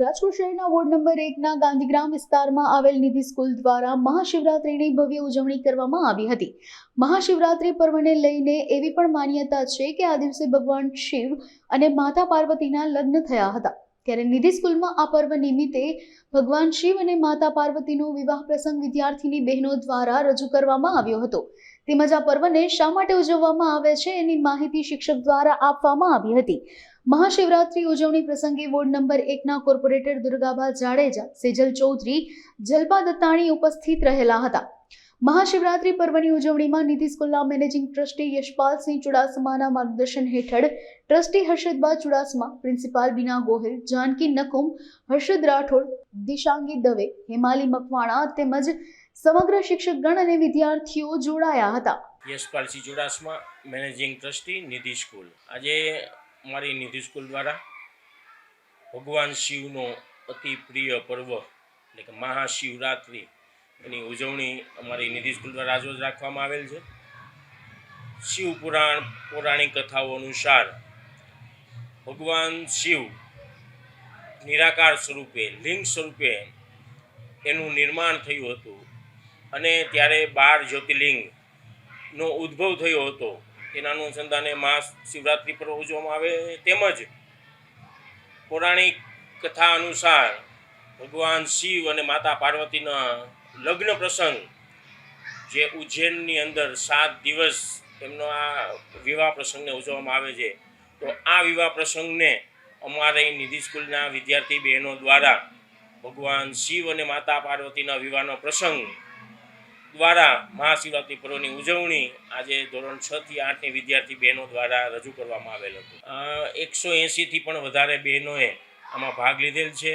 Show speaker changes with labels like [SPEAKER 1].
[SPEAKER 1] રાજકોટ શહેરના ward number 1 ના ગાંધીગ્રામ વિસ્તારમાં આવેલ નિધિ સ્કૂલ દ્વારા મહાશિવરાત્રીની ભવ્ય ઉજવણી કરવામાં આવી હતી। મહાશિવરાત્રી પર્વને લઈને એવી પણ માન્યતા છે કે આ દિવસે ભગવાન શિવ અને માતા પાર્વતીના લગ્ન થયા હતા। ત્યારે નિધિ સ્કૂલમાં આ પર્વ નિમિત્તે ભગવાન શિવ અને માતા પાર્વતીનો વિવાહ પ્રસંગ વિદ્યાર્થીની બહેનો દ્વારા રજૂ કરવામાં આવ્યો હતો। તેમજ આ પર્વને શા માટે ઉજવવામાં આવે છે એની માહિતી શિક્ષક દ્વારા આપવામાં આવી હતી। મહાશિવરાત્રી ઉજવણી પ્રસંગે વોર્ડ નંબર 1 ના કોર્પોરેટર દુર્ગાબા જાડેજા, સેજલ ચૌધરી, જલ્પા દત્તાણી ઉપસ્થિત રહેલા હતા। મહાશિવરાત્રી પર્વની ઉજવણીમાં નિધિ સ્કૂલના મેનેજિંગ ટ્રસ્ટી યશપાલસિંહ ચુડાસમાના માર્ગદર્શન હેઠળ ટ્રસ્ટી હર્ષદબા ચુડાસમા, પ્રિન્સિપાલ બીના ગોહિલ, જાનકી નકુમ, હર્ષદ રાઠોડ, દિશાંગી દવે, હેમાલી મકવાણા તેમજ સમગ્ર શિક્ષકગણ અને વિદ્યાર્થીઓ જોડાયા હતા।
[SPEAKER 2] યશપાલસિંહ ચુડાસમા, મેનેજિંગ ટ્રસ્ટી નિધિ સ્કૂલ। આજે અમારી નિધિ સ્કૂલ દ્વારા ભગવાન શિવનો અતિ પ્રિય પર્વ એટલે કે મહાશિવરાત્રિ એની ઉજવણી અમારી નિધિ સ્કૂલ દ્વારા આજરોજ રાખવામાં આવેલ છે। શિવ પૌરાણિક કથાઓ અનુસાર ભગવાન શિવ નિરાકાર સ્વરૂપે, લિંગ સ્વરૂપે એનું નિર્માણ થયું હતું અને ત્યારે 12 જ્યોતિર્લિંગનો ઉદ્ભવ થયો હતો। તેના અનુસંધાને મહાશિવરાત્રિ પર્વ ઉજવવામાં આવે। તેમજ પૌરાણિક કથા અનુસાર ભગવાન શિવ અને માતા પાર્વતીના લગ્ન પ્રસંગ જે ઉજ્જૈનની અંદર 7 દિવસ એમનો આ વિવાહ પ્રસંગને ઉજવવામાં આવે છે। તો આ વિવાહ પ્રસંગને અમારી નિધિ સ્કૂલના વિદ્યાર્થી બહેનો દ્વારા ભગવાન શિવ અને માતા પાર્વતીના વિવાહનો પ્રસંગ દ્વારા મહાશિવરાત્રિ પર્વની ઉજવણી આજે ધોરણ 6 થી 8ની વિદ્યાર્થી બહેનો દ્વારા રજૂ કરવામાં આવેલ હતું। 180થી પણ વધારે બહેનોએ આમાં ભાગ લીધેલ છે।